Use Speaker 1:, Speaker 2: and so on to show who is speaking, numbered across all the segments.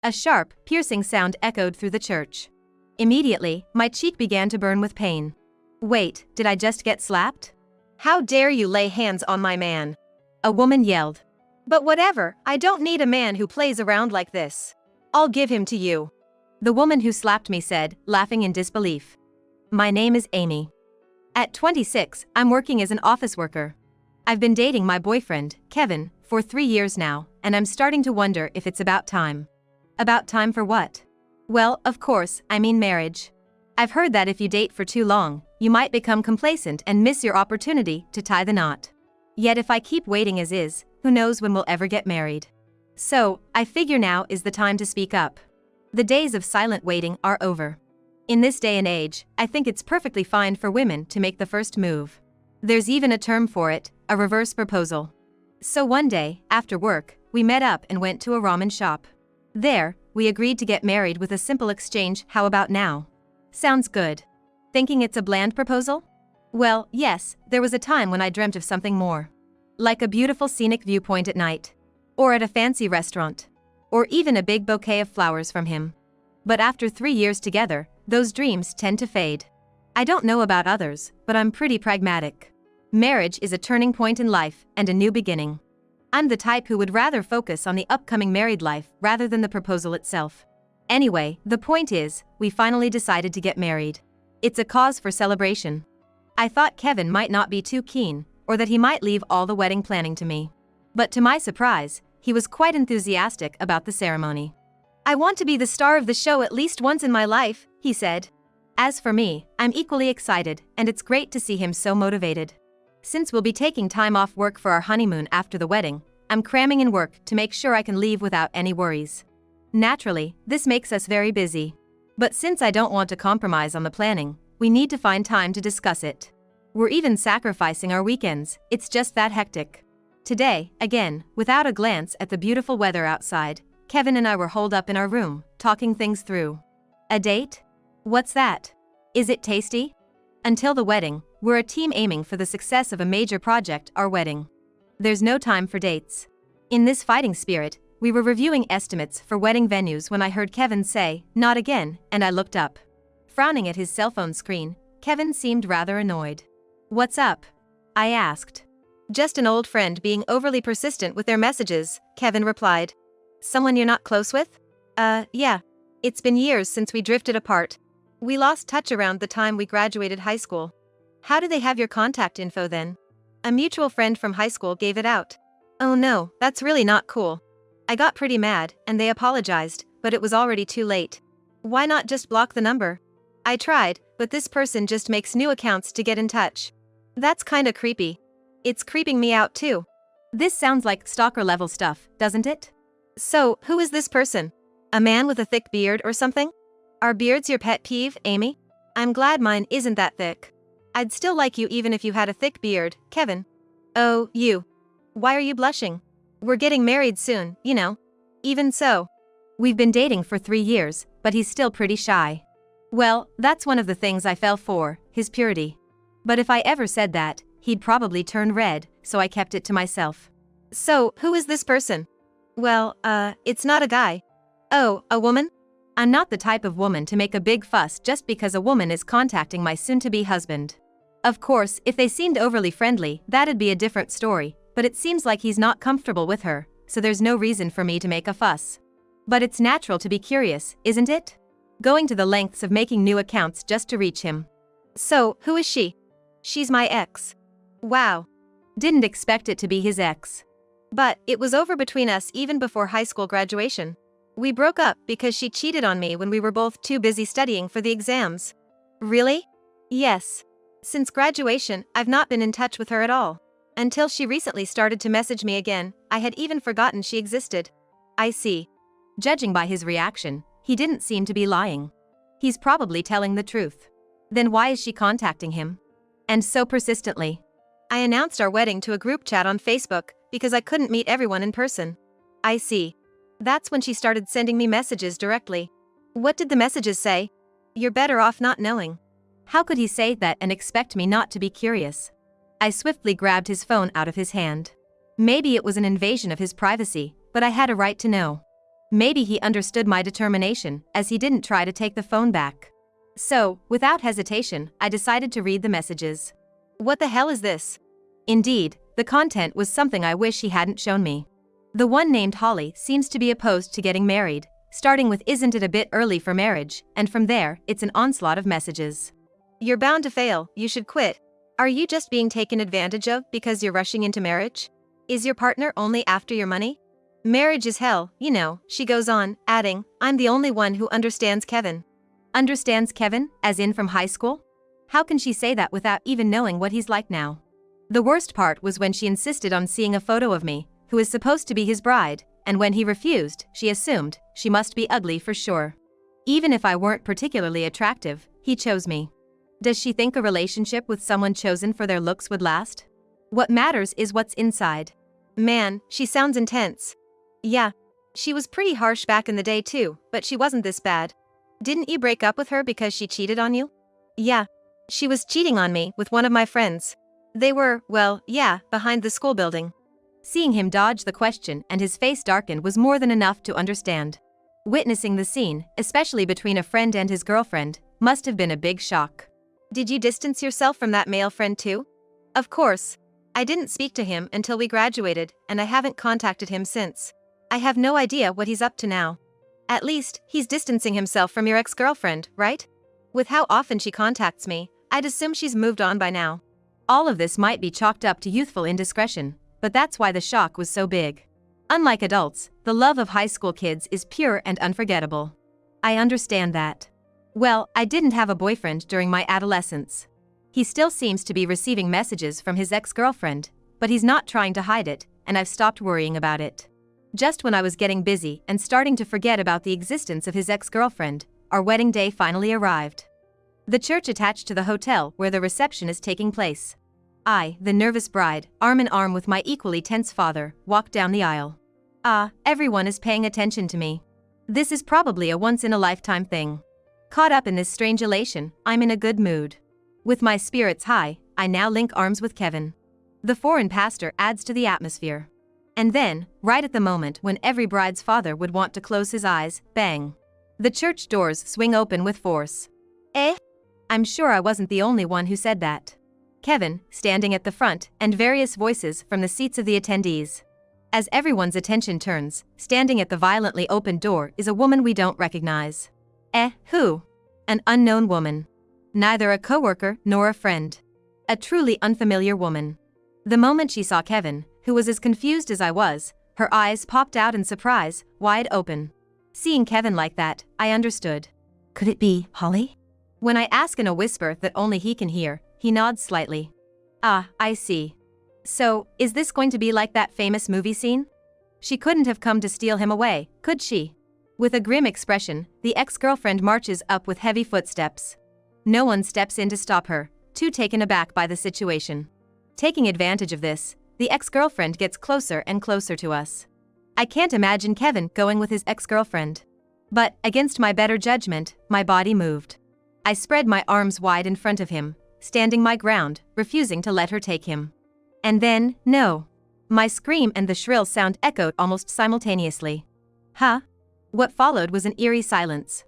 Speaker 1: A sharp, piercing sound echoed through the church. Immediately, my cheek began to burn with pain. Wait, did I just get slapped?
Speaker 2: How dare you lay hands on my man?
Speaker 1: A woman yelled.
Speaker 2: But whatever, I don't need a man who plays around like this. I'll give him to you.
Speaker 1: The woman who slapped me said, laughing in disbelief. My name is Amy. At 26, I'm working as an office worker. I've been dating my boyfriend, Kevin, for 3 years now, and I'm starting to wonder if it's about time. About time for what? Well, of course, I mean marriage. I've heard that if you date for too long, you might become complacent and miss your opportunity to tie the knot. Yet if I keep waiting as is, who knows when we'll ever get married. So, I figure now is the time to speak up. The days of silent waiting are over. In this day and age, I think it's perfectly fine for women to make the first move. There's even a term for it, a reverse proposal. So one day, after work, we met up and went to a ramen shop. There, we agreed to get married with a simple exchange, how about now? Sounds good. Thinking it's a bland proposal? Well, yes, there was a time when I dreamt of something more. Like a beautiful scenic viewpoint at night. Or at a fancy restaurant. Or even a big bouquet of flowers from him. But after 3 years together, those dreams tend to fade. I don't know about others, but I'm pretty pragmatic. Marriage is a turning point in life and a new beginning. I'm the type who would rather focus on the upcoming married life rather than the proposal itself. Anyway, the point is, we finally decided to get married. It's a cause for celebration. I thought Kevin might not be too keen, or that he might leave all the wedding planning to me. But to my surprise, he was quite enthusiastic about the ceremony. I want to be the star of the show at least once in my life, he said. As for me, I'm equally excited, and it's great to see him so motivated. Since we'll be taking time off work for our honeymoon after the wedding, I'm cramming in work to make sure I can leave without any worries. Naturally, this makes us very busy. But since I don't want to compromise on the planning, we need to find time to discuss it. We're even sacrificing our weekends, it's just that hectic. Today, again, without a glance at the beautiful weather outside, Kevin and I were holed up in our room, talking things through. A date? What's that? Is it tasty? Until the wedding, we're a team aiming for the success of a major project, our wedding. There's no time for dates. In this fighting spirit, we were reviewing estimates for wedding venues when I heard Kevin say, "Not again," and I looked up. Frowning at his cell phone screen, Kevin seemed rather annoyed. What's up? I asked.
Speaker 2: Just an old friend being overly persistent with their messages, Kevin replied. Someone you're not close with? Yeah. It's been years since we drifted apart. We lost touch around the time we graduated high school. How do they have your contact info then? A mutual friend from high school gave it out. Oh no, that's really not cool. I got pretty mad, and they apologized, but it was already too late. Why not just block the number? I tried, but this person just makes new accounts to get in touch. That's kinda creepy. It's creeping me out too.
Speaker 1: This sounds like stalker level stuff, doesn't it?
Speaker 2: So, who is this person? A man with a thick beard or something? Are beards your pet peeve, Amy? I'm glad mine isn't that thick. I'd still like you even if you had a thick beard, Kevin. Oh, you. Why are you blushing? We're getting married soon, you know. Even so.
Speaker 1: We've been dating for 3 years, but he's still pretty shy. Well, that's one of the things I fell for, his purity. But if I ever said that, he'd probably turn red, so I kept it to myself.
Speaker 2: So, who is this person? Well, it's not a guy. Oh, a woman?
Speaker 1: I'm not the type of woman to make a big fuss just because a woman is contacting my soon-to-be husband. Of course, if they seemed overly friendly, that'd be a different story, but it seems like he's not comfortable with her, so there's no reason for me to make a fuss. But it's natural to be curious, isn't it? Going to the lengths of making new accounts just to reach him.
Speaker 2: So, who is she? She's my ex. Wow.
Speaker 1: Didn't expect it to be his ex.
Speaker 2: But it was over between us even before high school graduation. We broke up because she cheated on me when we were both too busy studying for the exams.
Speaker 1: Really?
Speaker 2: Yes. Since graduation, I've not been in touch with her at all. Until she recently started to message me again, I had even forgotten she existed. I see.
Speaker 1: Judging by his reaction, he didn't seem to be lying. He's probably telling the truth. Then why is she contacting him? And so persistently.
Speaker 2: I announced our wedding to a group chat on Facebook because I couldn't meet everyone in person. I see. That's when she started sending me messages directly. What did the messages say? You're better off not knowing.
Speaker 1: How could he say that and expect me not to be curious? I swiftly grabbed his phone out of his hand. Maybe it was an invasion of his privacy, but I had a right to know. Maybe he understood my determination, as he didn't try to take the phone back. So, without hesitation, I decided to read the messages.
Speaker 2: What the hell is this?
Speaker 1: Indeed, the content was something I wish he hadn't shown me. The one named Holly seems to be opposed to getting married, starting with "Isn't it a bit early for marriage?" and from there, it's an onslaught of messages.
Speaker 2: You're bound to fail, you should quit. Are you just being taken advantage of because you're rushing into marriage? Is your partner only after your money? Marriage is hell, you know, she goes on, adding, I'm the only one who understands Kevin.
Speaker 1: Understands Kevin, as in from high school? How can she say that without even knowing what he's like now? The worst part was when she insisted on seeing a photo of me, who is supposed to be his bride, and when he refused, she assumed she must be ugly for sure. Even if I weren't particularly attractive, he chose me. Does she think a relationship with someone chosen for their looks would last? What matters is what's inside.
Speaker 2: Man, she sounds intense. Yeah, she was pretty harsh back in the day too, but she wasn't this bad. Didn't you break up with her because she cheated on you? Yeah, she was cheating on me with one of my friends. They were, well, yeah, behind the school building.
Speaker 1: Seeing him dodge the question and his face darken was more than enough to understand. Witnessing the scene, especially between a friend and his girlfriend, must have been a big shock.
Speaker 2: Did you distance yourself from that male friend too? Of course. I didn't speak to him until we graduated, and I haven't contacted him since. I have no idea what he's up to now. At least, he's distancing himself from your ex-girlfriend, right? With how often she contacts me, I'd assume she's moved on by now.
Speaker 1: All of this might be chalked up to youthful indiscretion, but that's why the shock was so big. Unlike adults, the love of high school kids is pure and unforgettable. I understand that. Well, I didn't have a boyfriend during my adolescence. He still seems to be receiving messages from his ex-girlfriend, but he's not trying to hide it, and I've stopped worrying about it. Just when I was getting busy and starting to forget about the existence of his ex-girlfriend, our wedding day finally arrived. The church attached to the hotel where the reception is taking place. I, the nervous bride, arm in arm with my equally tense father, walked down the aisle. Everyone is paying attention to me. This is probably a once-in-a-lifetime thing. Caught up in this strange elation, I'm in a good mood. With my spirits high, I now link arms with Kevin. The foreign pastor adds to the atmosphere. And then, right at the moment when every bride's father would want to close his eyes, bang. The church doors swing open with force. I'm sure I wasn't the only one who said that. Kevin, standing at the front, and various voices from the seats of the attendees. As everyone's attention turns, standing at the violently opened door is a woman we don't recognize. Who? An unknown woman. Neither a coworker nor a friend. A truly unfamiliar woman. The moment she saw Kevin, who was as confused as I was, her eyes popped out in surprise, wide open. Seeing Kevin like that, I understood. Could it be Holly? When I ask in a whisper that only he can hear, he nods slightly. I see. So, is this going to be like that famous movie scene? She couldn't have come to steal him away, could she? With a grim expression, the ex-girlfriend marches up with heavy footsteps. No one steps in to stop her, too taken aback by the situation. Taking advantage of this, the ex-girlfriend gets closer and closer to us. I can't imagine Kevin going with his ex-girlfriend. But, against my better judgment, my body moved. I spread my arms wide in front of him, standing my ground, refusing to let her take him. And then, no. My scream and the shrill sound echoed almost simultaneously. What followed was an eerie silence.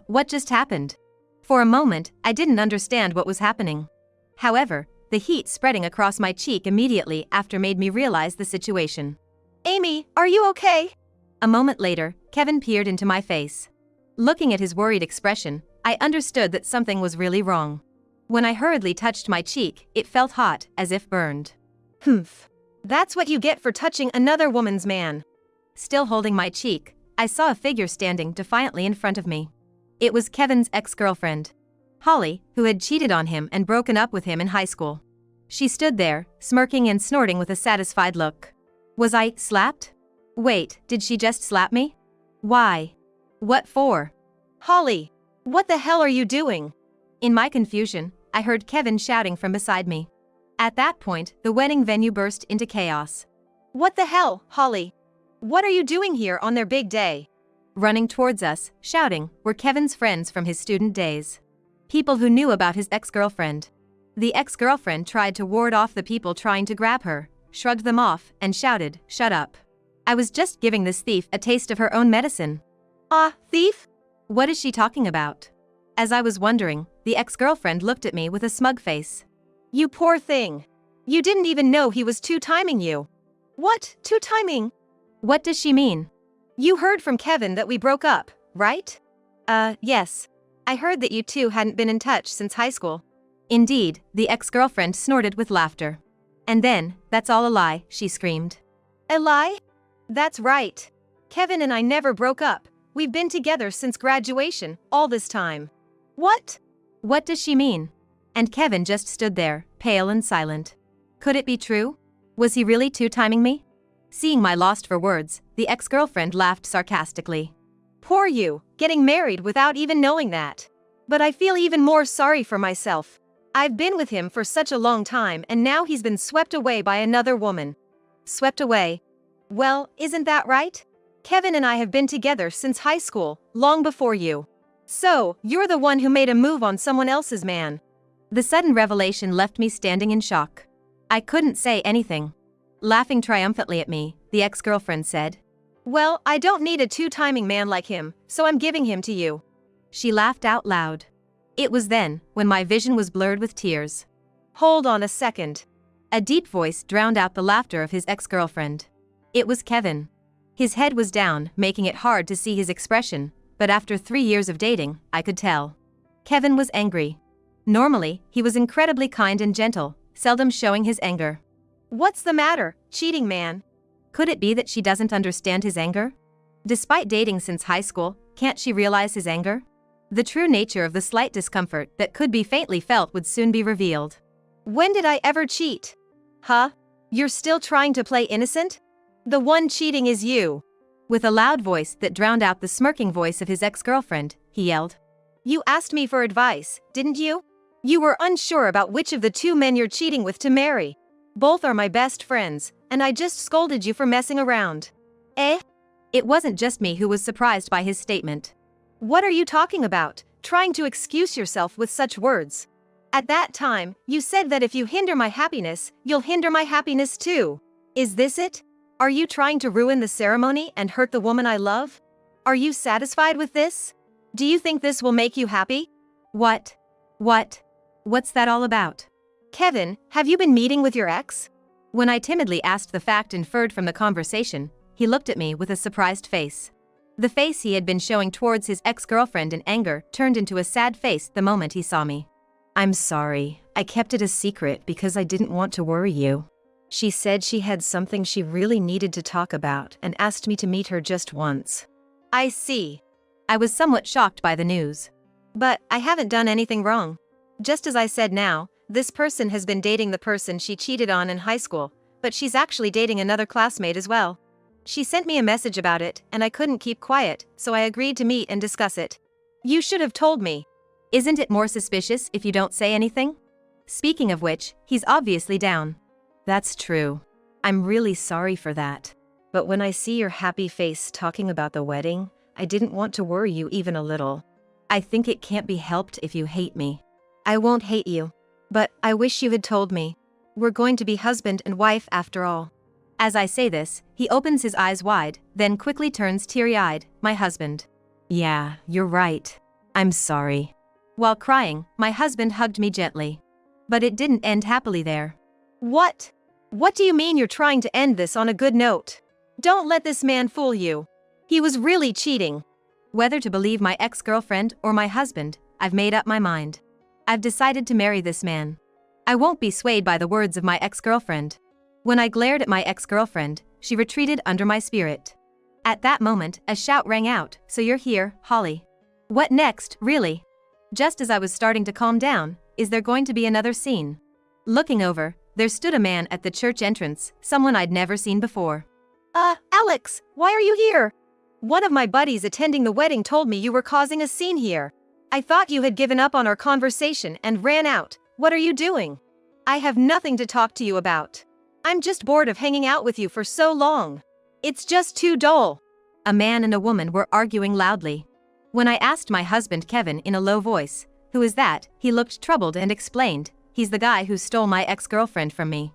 Speaker 1: What just happened? For a moment, I didn't understand what was happening. However, the heat spreading across my cheek immediately after made me realize the situation.
Speaker 2: Amy, are you okay?
Speaker 1: A moment later, Kevin peered into my face. Looking at his worried expression, I understood that something was really wrong. When I hurriedly touched my cheek, it felt hot, as if burned.
Speaker 2: That's what you get for touching another woman's man.
Speaker 1: Still holding my cheek, I saw a figure standing defiantly in front of me. It was Kevin's ex-girlfriend. Holly, who had cheated on him and broken up with him in high school. She stood there, smirking and snorting with a satisfied look. Was I slapped? Wait, did she just slap me? Why? What for?
Speaker 2: Holly, what the hell are you doing?
Speaker 1: In my confusion, I heard Kevin shouting from beside me. At that point, the wedding venue burst into chaos.
Speaker 2: What the hell, Holly? What are you doing here on their big day?
Speaker 1: Running towards us, shouting, were Kevin's friends from his student days. People who knew about his ex-girlfriend. The ex-girlfriend tried to ward off the people trying to grab her, shrugged them off, and shouted, "Shut up." I was just giving this thief a taste of her own medicine.
Speaker 2: Ah, thief?
Speaker 1: What is she talking about? As I was wondering, the ex-girlfriend looked at me with a smug face.
Speaker 2: You poor thing. You didn't even know he was two-timing you. What, two-timing?
Speaker 1: What does she mean?
Speaker 2: You heard from Kevin that we broke up, right?
Speaker 1: Yes.
Speaker 2: I heard that you two hadn't been in touch since high school.
Speaker 1: Indeed, the ex-girlfriend snorted with laughter. And then, that's all a lie, she screamed.
Speaker 2: A lie? That's right. Kevin and I never broke up. We've been together since graduation, all this time. What?
Speaker 1: What does she mean? And Kevin just stood there, pale and silent. Could it be true? Was he really two-timing me? Seeing my lost for words, the ex-girlfriend laughed sarcastically.
Speaker 2: Poor you, getting married without even knowing that. But I feel even more sorry for myself. I've been with him for such a long time and now he's been swept away by another woman.
Speaker 1: Swept away?
Speaker 2: Well, isn't that right? Kevin and I have been together since high school, long before you. So, you're the one who made a move on someone else's man.
Speaker 1: The sudden revelation left me standing in shock. I couldn't say anything. Laughing triumphantly at me, the ex-girlfriend said,
Speaker 2: Well, I don't need a two-timing man like him, so I'm giving him to you.
Speaker 1: She laughed out loud. It was then, when my vision was blurred with tears.
Speaker 2: Hold on a second.
Speaker 1: A deep voice drowned out the laughter of his ex-girlfriend. It was Kevin. His head was down, making it hard to see his expression, but after 3 years of dating, I could tell. Kevin was angry. Normally, he was incredibly kind and gentle, seldom showing his anger.
Speaker 2: What's the matter, cheating man?
Speaker 1: Could it be that she doesn't understand his anger? Despite dating since high school, can't she realize his anger? The true nature of the slight discomfort that could be faintly felt would soon be revealed.
Speaker 2: When did I ever cheat? Huh? You're still trying to play innocent? The one cheating is you.
Speaker 1: With a loud voice that drowned out the smirking voice of his ex-girlfriend, he yelled.
Speaker 2: You asked me for advice, didn't you? You were unsure about which of the two men you're cheating with to marry. Both are my best friends, and I just scolded you for messing around. Eh?
Speaker 1: It wasn't just me who was surprised by his statement.
Speaker 2: What are you talking about, trying to excuse yourself with such words? At that time, you said that if you hinder my happiness, you'll hinder my happiness too. Is this it? Are you trying to ruin the ceremony and hurt the woman I love? Are you satisfied with this? Do you think this will make you happy?
Speaker 1: What? What's that all about?
Speaker 2: Kevin, have you been meeting with your ex?
Speaker 1: When I timidly asked the fact inferred from the conversation, he looked at me with a surprised face. The face he had been showing towards his ex-girlfriend in anger turned into a sad face the moment he saw me. I'm sorry, I kept it a secret because I didn't want to worry you. She said she had something she really needed to talk about and asked me to meet her just once.
Speaker 2: I see.
Speaker 1: I was somewhat shocked by the news.
Speaker 2: But I haven't done anything wrong. Just as I said now, this person has been dating the person she cheated on in high school, but she's actually dating another classmate as well. She sent me a message about it, and I couldn't keep quiet, so I agreed to meet and discuss it. You should have told me.
Speaker 1: Isn't it more suspicious if you don't say anything? Speaking of which, he's obviously down. That's true. I'm really sorry for that. But when I see your happy face talking about the wedding, I didn't want to worry you even a little. I think it can't be helped if you hate me.
Speaker 2: I won't hate you. But I wish you had told me. We're going to be husband and wife after all.
Speaker 1: As I say this, he opens his eyes wide, then quickly turns teary-eyed, my husband. Yeah, you're right. I'm sorry. While crying, my husband hugged me gently. But it didn't end happily there.
Speaker 2: What? What do you mean you're trying to end this on a good note? Don't let this man fool you. He was really cheating.
Speaker 1: Whether to believe my ex-girlfriend or my husband, I've made up my mind. I've decided to marry this man. I won't be swayed by the words of my ex-girlfriend. When I glared at my ex-girlfriend, she retreated under my spirit. At that moment, a shout rang out, "So you're here, Holly." What next, really? Just as I was starting to calm down, is there going to be another scene? Looking over, there stood a man at the church entrance, someone I'd never seen before.
Speaker 2: Alex, why are you here? One of my buddies attending the wedding told me you were causing a scene here. I thought you had given up on our conversation and ran out. What are you doing? I have nothing to talk to you about. I'm just bored of hanging out with you for so long. It's just too dull.
Speaker 1: A man and a woman were arguing loudly. When I asked my husband Kevin in a low voice, "Who is that?" he looked troubled and explained, "He's the guy who stole my ex-girlfriend from me."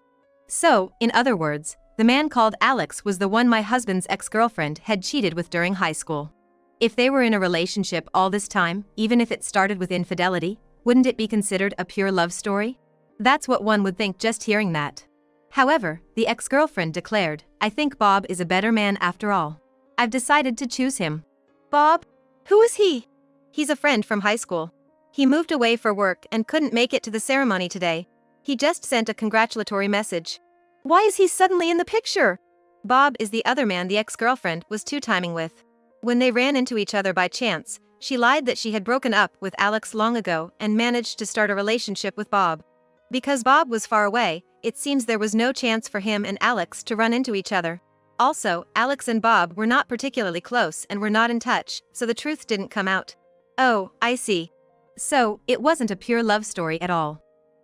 Speaker 1: So, in other words, The man called Alex was the one my husband's ex-girlfriend had cheated with during high school. If they were in a relationship all this time, even if it started with infidelity, wouldn't it be considered a pure love story? That's what one would think just hearing that. However, the ex-girlfriend declared, "I think Bob is a better man after all. I've decided to choose him."
Speaker 2: Bob? Who is he? He's a friend from high school. He moved away for work and couldn't make it to the ceremony today. He just sent a congratulatory message. Why is he suddenly in the picture? Bob is the other man the ex-girlfriend was two-timing with. When they ran into each other by chance, she lied that she had broken up with Alex long ago and managed to start a relationship with Bob. Because Bob was far away, it seems there was no chance for him and Alex to run into each other. Also, Alex and Bob were not particularly close and were not in touch, so the truth didn't come out. Oh, I see.
Speaker 1: So, it wasn't a pure love story at all.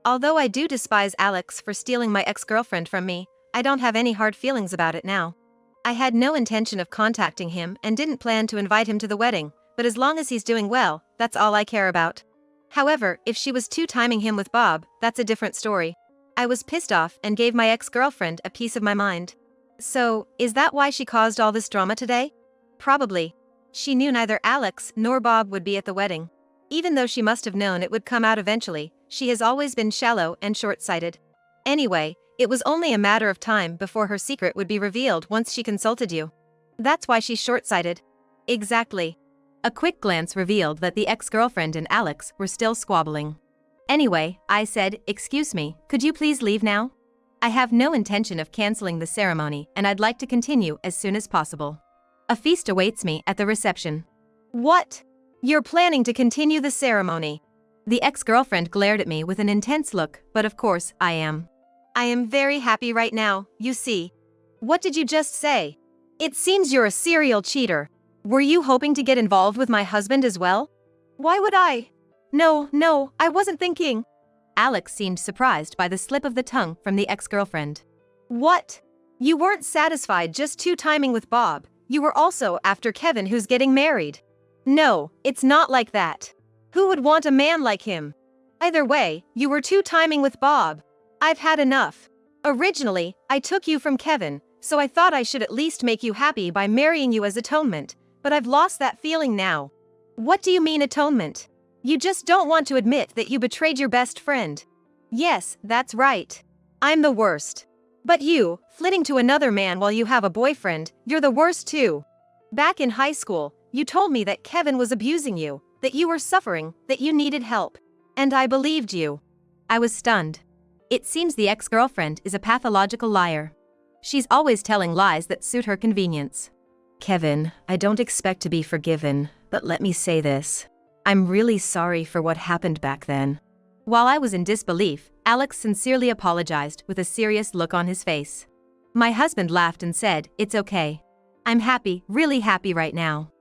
Speaker 2: Although I do despise Alex for stealing my ex-girlfriend from me, I don't have any hard feelings about it now. I had no intention of contacting him and didn't plan to invite him to the wedding, but as long as he's doing well, that's all I care about. However, if she was two-timing him with Bob, that's a different story. I was pissed off and gave my ex-girlfriend a piece of my mind. So, is that why she caused all this drama today? Probably. She knew neither Alex nor Bob would be at the wedding. Even though she must have known it would come out eventually, she has always been shallow and short-sighted. Anyway, it was only a matter of time before her secret would be revealed once she consulted you. That's why she's short-sighted. Exactly.
Speaker 1: A quick glance revealed that the ex-girlfriend and Alex were still squabbling. Anyway, I said, "Excuse me, could you please leave now? I have no intention of canceling the ceremony and I'd like to continue as soon as possible. A feast awaits me at the reception."
Speaker 2: What? You're planning to continue the ceremony?
Speaker 1: The ex-girlfriend glared at me with an intense look, but of course, I am.
Speaker 2: I am very happy right now, you see. What did you just say? It seems you're a serial cheater. Were you hoping to get involved with my husband as well? Why would I? No, I wasn't thinking.
Speaker 1: Alex seemed surprised by the slip of the tongue from the ex-girlfriend.
Speaker 2: What? You weren't satisfied just two-timing with Bob, you were also after Kevin who's getting married. No, it's not like that. Who would want a man like him? Either way, you were two-timing with Bob. I've had enough. Originally, I took you from Kevin, so I thought I should at least make you happy by marrying you as atonement, but I've lost that feeling now. What do you mean atonement? You just don't want to admit that you betrayed your best friend. Yes, that's right. I'm the worst. But you, flitting to another man while you have a boyfriend, you're the worst too. Back in high school, you told me that Kevin was abusing you, that you were suffering, that you needed help. And I believed you.
Speaker 1: I was stunned. It seems the ex-girlfriend is a pathological liar. She's always telling lies that suit her convenience. Kevin, I don't expect to be forgiven, but let me say this. I'm really sorry for what happened back then. While I was in disbelief, Alex sincerely apologized with a serious look on his face. My husband laughed and said, "It's okay. I'm happy, really happy right now."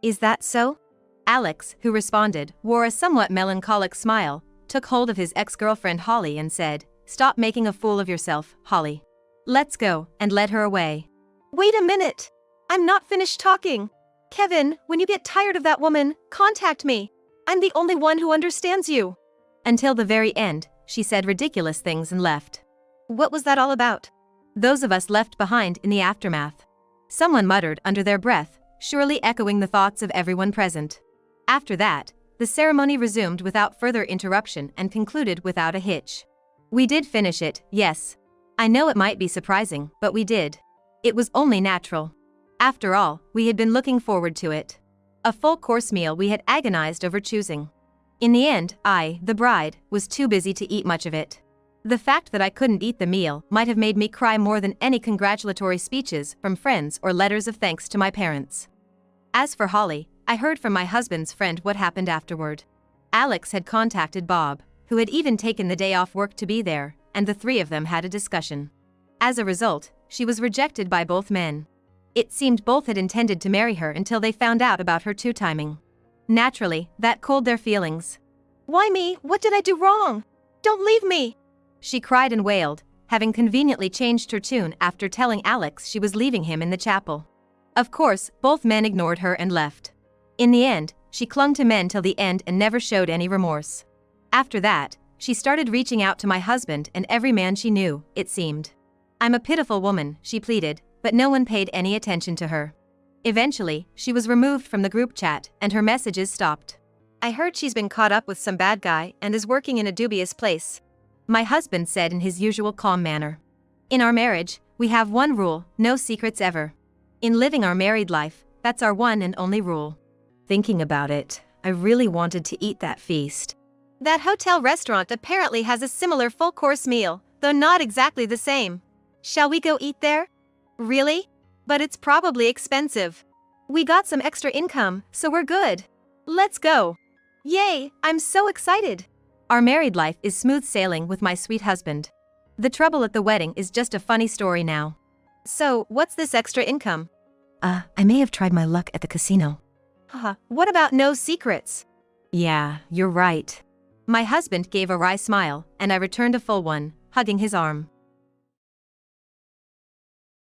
Speaker 2: Is that so?
Speaker 1: Alex, who responded, wore a somewhat melancholic smile, took hold of his ex-girlfriend Holly and said, "Stop making a fool of yourself, Holly. Let's go," and led her away.
Speaker 2: Wait a minute. I'm not finished talking. Kevin, when you get tired of that woman, contact me. I'm the only one who understands you.
Speaker 1: Until the very end, she said ridiculous things and left.
Speaker 2: What was that all about?
Speaker 1: Those of us left behind in the aftermath. Someone muttered under their breath, surely echoing the thoughts of everyone present. After that, the ceremony resumed without further interruption and concluded without a hitch. We did finish it, yes. I know it might be surprising, but we did. It was only natural. After all, we had been looking forward to it. A full-course meal we had agonized over choosing. In the end, I, the bride, was too busy to eat much of it. The fact that I couldn't eat the meal might have made me cry more than any congratulatory speeches from friends or letters of thanks to my parents. As for Holly, I heard from my husband's friend what happened afterward. Alex had contacted Bob, who had even taken the day off work to be there, and the three of them had a discussion. As a result, she was rejected by both men. It seemed both had intended to marry her until they found out about her two-timing. Naturally, that cooled their feelings.
Speaker 2: Why me? What did I do wrong? Don't leave me!
Speaker 1: She cried and wailed, having conveniently changed her tune after telling Alex she was leaving him in the chapel. Of course, both men ignored her and left. In the end, she clung to men till the end and never showed any remorse. After that, she started reaching out to my husband and every man she knew, it seemed. I'm a pitiful woman, she pleaded, but no one paid any attention to her. Eventually, she was removed from the group chat, and her messages stopped.
Speaker 2: I heard she's been caught up with some bad guy and is working in a dubious place.
Speaker 1: My husband said in his usual calm manner. In our marriage, we have one rule: no secrets ever. In living our married life, that's our one and only rule. Thinking about it, I really wanted to eat that feast.
Speaker 2: That hotel restaurant apparently has a similar full-course meal, though not exactly the same. Shall we go eat there? Really? But it's probably expensive. We got some extra income, so we're good. Let's go. Yay, I'm so excited.
Speaker 1: Our married life is smooth sailing with my sweet husband. The trouble at the wedding is just a funny story now.
Speaker 2: So, what's this extra income?
Speaker 1: I may have tried my luck at the casino.
Speaker 2: What about no secrets?
Speaker 1: Yeah, you're right. My husband gave a wry smile, and I returned a full one, hugging his arm.